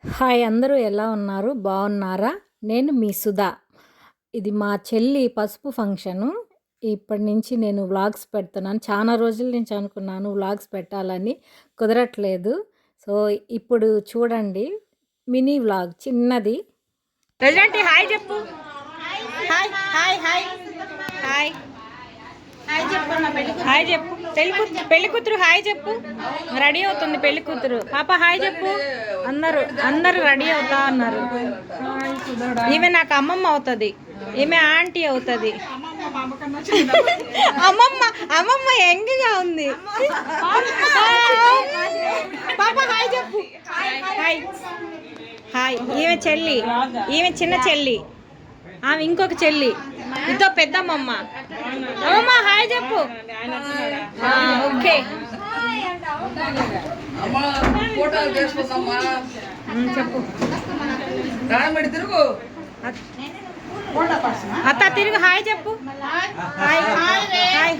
Hi అందరూ ఎలా ఉన్నారు? బాగున్నారా? నేను మీ సుధా. ఇది మా చెల్లి పసుపు ఫంక్షను. ఇప్పటి నుంచి నేను వ్లాగ్స్ పెడుతున్నాను. చాలా రోజుల నుంచి అనుకున్నాను వ్లాగ్స్ పెట్టాలని, కుదరట్లేదు. సో, ఇప్పుడు చూడండి మినీ వ్లాగ్ చిన్నది. ప్రజెంట్ హాయ్ చెప్పు. Hi hi hi hi hi చెప్పు. పెళ్లి కూతురు హాయ్ చెప్పు. రెడీ అవుతుంది పెళ్లి కూతురు. పాప హాయ్ చెప్పు. అందరూ రెడీ అవుతా అన్నారు. ఈమె నాకు అమ్మమ్మ అవుతుంది, ఈమె ఆంటీ అవుతుంది. అమ్మమ్మ యంగ్గా ఉంది. పాప హాయ్ చెప్పు. Hi hi. ఈమె చిన్న చెల్లి, ఆమె ఇంకొక చెల్లి, ఇదో పెద్దమ్మమ్మ. అమ్మమ్మ హాయ్ చెప్పు. ఓకే చెప్పు. అత్త తిరుగు హాయ్ చెప్పు. హాయ్ హాయ్ హాయ్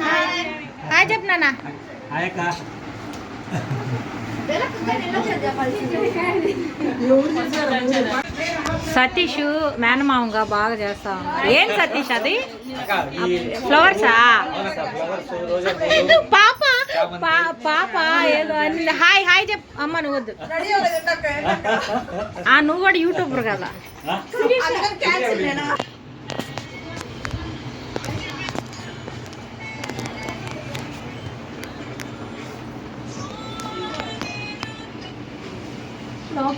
హాయ్ చెప్పు నాన్న. సతీష్ మేనమామగా బాగా చేస్తా ఉన్నారు. ఏం సతీష్ అది? ఫ్లవర్సా? పాప పాప ఏదో అని హాయ్ హాయ్ చెప్పు. అమ్మ నువ్వు వద్దు, నువ్వు కూడా యూట్యూబర్ కదా.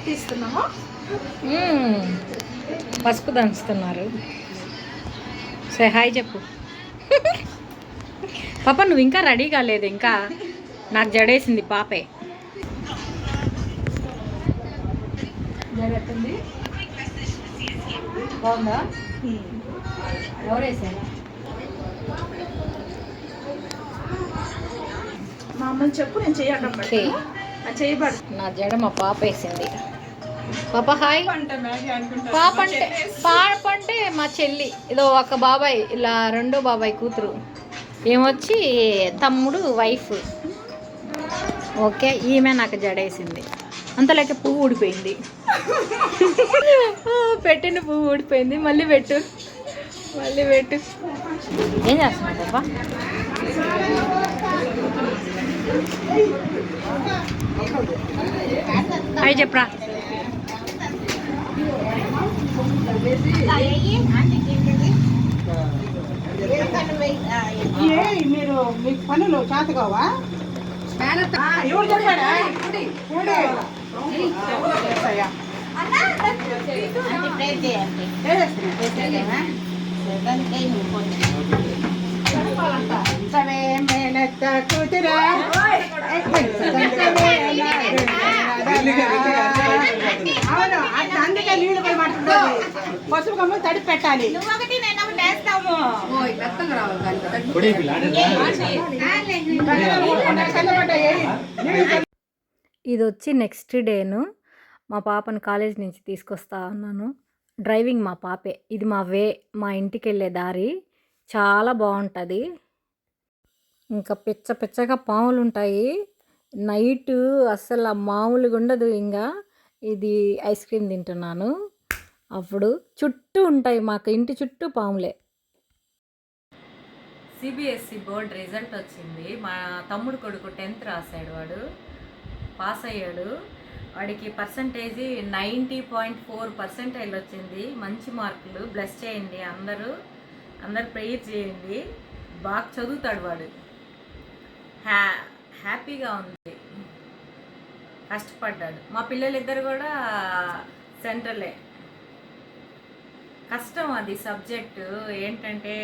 తీస్తున్నావా? పసుపు దంచుతున్నారు. సరే హాయ్ చెప్పు. పాప నువ్వు ఇంకా రెడీ కాలేదు, ఇంకా నాకు జడేసింది పాపే. జరుగుతుంది బాగుందా? ఎవరేసారు? మా అమ్మని చెప్పు, నేను చేయబడి నా జడ మా పాప వేసింది. పాప హాయ్. పాప అంటే మా చెల్లి, ఇదో ఒక బాబాయ్, ఇలా రెండో బాబాయ్ కూతురు, ఏమొచ్చి తమ్ముడు వైఫ్. ఓకే, ఈమె నాకు జడేసింది. అంతలేక పువ్వు ఊడిపోయింది. పెట్టిన పువ్వు ఊడిపోయింది. మళ్ళీ పెట్టు. ఏం చేస్తున్నావు పాప? హాయ్ చెప్పరా. మీరు మీకు పనులు చేతగావా? కూతురా అవును, అందుకే నీళ్ళు పోయి పడుతుంది. పసుపు కమ్మ తడిపి పెట్టాలి. ఇది వచ్చి నెక్స్ట్ డేను మా పాపను కాలేజ్ నుంచి తీసుకొస్తా ఉన్నాను. డ్రైవింగ్ మా పాపే. ఇది మా ఇంటికి వెళ్ళే దారి చాలా బాగుంటుంది. ఇంకా పిచ్చగా పాములు ఉంటాయి నైట్, అస్సలు మామూలుగా ఉండదు. ఇంకా ఇది ఐస్ క్రీమ్ తింటున్నాను. అప్పుడు చుట్టూ ఉంటాయి, మాకు ఇంటి చుట్టూ పాములే. సిబిఎస్ఈ బోర్డ్ రిజల్ట్ వచ్చింది. మా తమ్ముడు కొడుకు 10th రాశాడు, వాడు పాస్ అయ్యాడు. వాడికి పర్సంటేజ్ 90.4% వచ్చింది. మంచి మార్కులు. బ్లెస్ చేయండి అందరూ ప్రేయర్ చేయండి. బాగా చదువుతాడు వాడు. హ్యాపీగా ఉంది. కష్టపడ్డాడు. మా పిల్లలిద్దరు కూడా సెంట్రలే. కష్టం అది సబ్జెక్టు. ఏంటంటే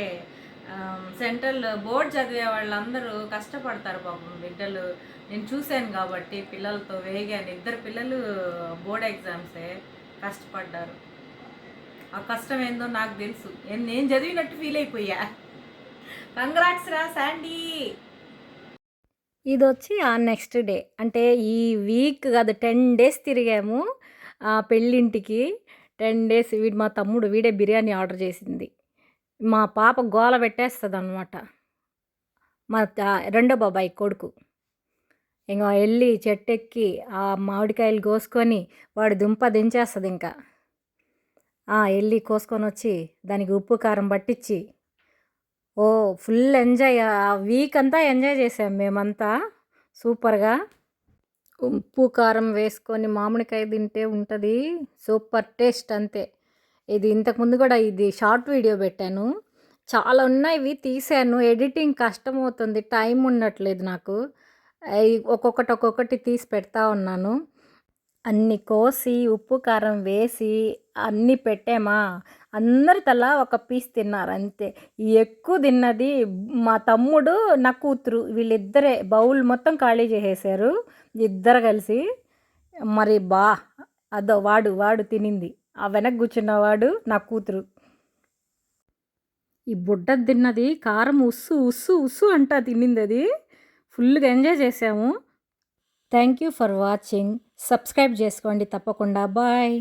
సెంట్రల్ బోర్డు చదివే వాళ్ళందరూ కష్టపడతారు పాపం బిడ్డలు. నేను చూశాను కాబట్టి పిల్లలతో వేగాను. 2 పిల్లలు బోర్డ్ ఎగ్జామ్సే కష్టపడ్డారు. ఆ కష్టం ఏందో నాకు తెలుసు. నేను చదివినట్టు ఫీల్ అయిపోయా. కంగ్రాట్స్ రా శాండీ. ఇది వచ్చి ఆ నెక్స్ట్ డే, అంటే ఈ వీక్ కాదు 10 days తిరిగాము పెళ్ళింటికి. 10 days. మా తమ్ముడు వీడే బిర్యానీ ఆర్డర్ చేసింది. మా పాప గోల పెట్టేస్తుంది అనమాట. మా రెండో బాబాయ్ కొడుకు ఇంక వెళ్ళి చెట్టెక్కి ఆ మామిడికాయలు కోసుకొని వాడు దుంప దించేస్తుంది ఇంకా. వెళ్ళి కోసుకొని వచ్చి దానికి ఉప్పు కారం పట్టించి ఫుల్ ఎంజాయ్. ఆ వీక్ అంతా ఎంజాయ్ చేసాం మేమంతా సూపర్గా. ఉప్పు కారం వేసుకొని మామిడికాయ తింటే ఉంటుంది సూపర్ టేస్ట్ అంతే. ఇది ఇంతకుముందు కూడా ఇది షార్ట్ వీడియో పెట్టాను. చాలా ఉన్నాయి, ఇవి తీసాను. ఎడిటింగ్ కష్టమవుతుంది, టైం ఉండట్లేదు నాకు. ఒక్కొక్కటి తీసి పెడతా ఉన్నాను. అన్ని కోసి ఉప్పు కారం వేసి అన్నీ పెట్టామా, అందరు తలా ఒక పీస్ తిన్నారు అంతే. ఎక్కువ తిన్నది మా తమ్ముడు, నా కూతురు, వీళ్ళిద్దరే బౌల్ మొత్తం ఖాళీ చేసేసారు ఇద్దరు కలిసి. మరి అదో వాడు తినింది, ఆ వెనక కూర్చున్నవాడు నా కూతురు. ఈ బుడ్డ తిన్నది కారం ఉస్సు ఉస్సు ఉస్సు అంటా తినింది. అది ఫుల్గా ఎంజాయ్ చేసాము. Thank you for watching. Subscribe చేసుకోండి తప్పకుండా. బాయ్.